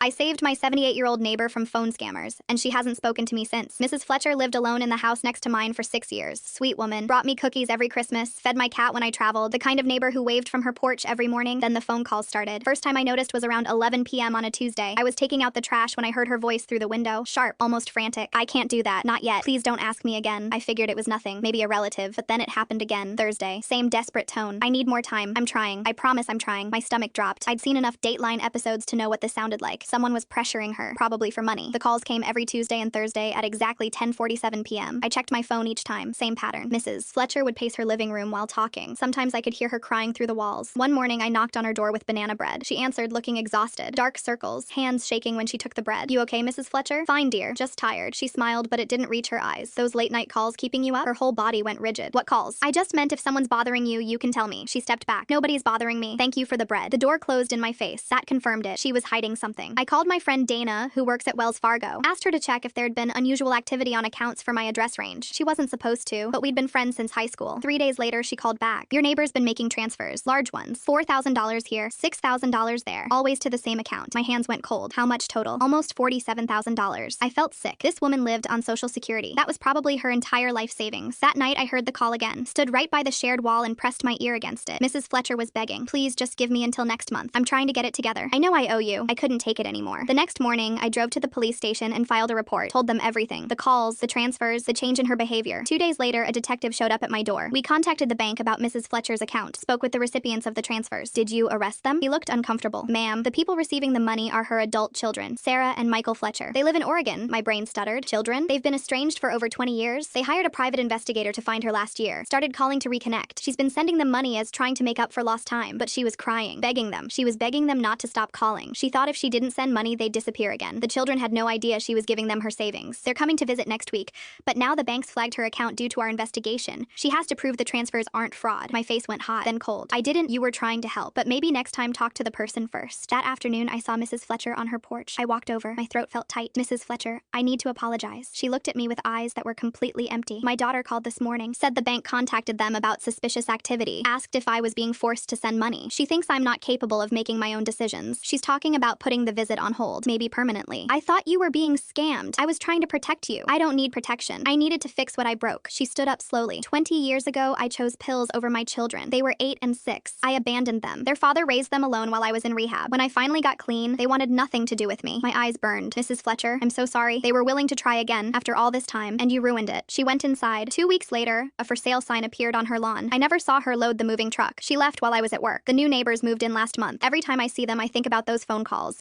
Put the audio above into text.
I saved my 78-year-old neighbor from phone scammers, and she hasn't spoken to me since. Mrs. Fletcher lived alone in the house next to mine for 6 years. Sweet woman. Brought me cookies every Christmas, fed my cat when I traveled, the kind of neighbor who waved from her porch every morning. Then the phone calls started. First time I noticed was around 11 p.m. on a Tuesday. I was taking out the trash when I heard her voice through the window. Sharp, almost frantic. I can't do that. Not yet. Please don't ask me again. I figured it was nothing. Maybe a relative. But then it happened again. Thursday. Same desperate tone. I need more time. I'm trying. I promise I'm trying. My stomach dropped. I'd seen enough Dateline episodes to know what this sounded like. Someone was pressuring her, probably for money. The calls came every Tuesday and Thursday at exactly 10:47 p.m. I checked my phone each time. Same pattern. Mrs. Fletcher would pace her living room while talking. Sometimes I could hear her crying through the walls. One morning, I knocked on her door with banana bread. She answered, looking exhausted. Dark circles, hands shaking when she took the bread. You okay, Mrs. Fletcher? Fine, dear. Just tired. She smiled, but it didn't reach her eyes. Those late night calls keeping you up? Her whole body went rigid. What calls? I just meant if someone's bothering you, you can tell me. She stepped back. Nobody's bothering me. Thank you for the bread. The door closed in my face. That confirmed it. She was hiding something. I called my friend Dana, who works at Wells Fargo. Asked her to check if there'd been unusual activity on accounts for my address range. She wasn't supposed to, but we'd been friends since high school. 3 days later, she called back. Your neighbor's been making transfers. Large ones. $4,000 here, $6,000 there. Always to the same account. My hands went cold. How much total? Almost $47,000. I felt sick. This woman lived on Social Security. That was probably her entire life savings. That night, I heard the call again. Stood right by the shared wall and pressed my ear against it. Mrs. Fletcher was begging. Please just give me until next month. I'm trying to get it together. I know I owe you. I couldn't take it anymore. The next morning, I drove to the police station and filed a report. Told them everything. The calls, the transfers, the change in her behavior. 2 days later, a detective showed up at my door. We contacted the bank about Mrs. Fletcher's account. Spoke with the recipients of the transfers. Did you arrest them? He looked uncomfortable. Ma'am, the people receiving the money are her adult children, Sarah and Michael Fletcher. They live in Oregon. My brain stuttered. Children? They've been estranged for over 20 years. They hired a private investigator to find her last year. Started calling to reconnect. She's been sending them money as trying to make up for lost time, but she was crying, begging them. She was begging them not to stop calling. She thought if she didn't send money, they'd disappear again. The children had no idea she was giving them her savings. They're coming to visit next week, but now the bank's flagged her account due to our investigation. She has to prove the transfers aren't fraud. My face went hot, then cold. I didn't. You were trying to help, but maybe next time talk to the person first. That afternoon, I saw Mrs. Fletcher on her porch. I walked over. My throat felt tight. Mrs. Fletcher, I need to apologize. She looked at me with eyes that were completely empty. My daughter called this morning, said the bank contacted them about suspicious activity, asked if I was being forced to send money. She thinks I'm not capable of making my own decisions. She's talking about putting the visit on hold, maybe permanently. I thought you were being scammed. I was trying to protect you. I don't need protection. I needed to fix what I broke. She stood up slowly. 20 years ago, I chose pills over my children. They were 8 and 6. I abandoned them. Their father raised them alone while I was in rehab. When I finally got clean, they wanted nothing to do with me. My eyes burned. Mrs. Fletcher, I'm so sorry. They were willing to try again after all this time, and you ruined it. She went inside. 2 weeks later, a for sale sign appeared on her lawn. I never saw her load the moving truck. She left while I was at work. The new neighbors moved in last month. Every time I see them, I think about those phone calls.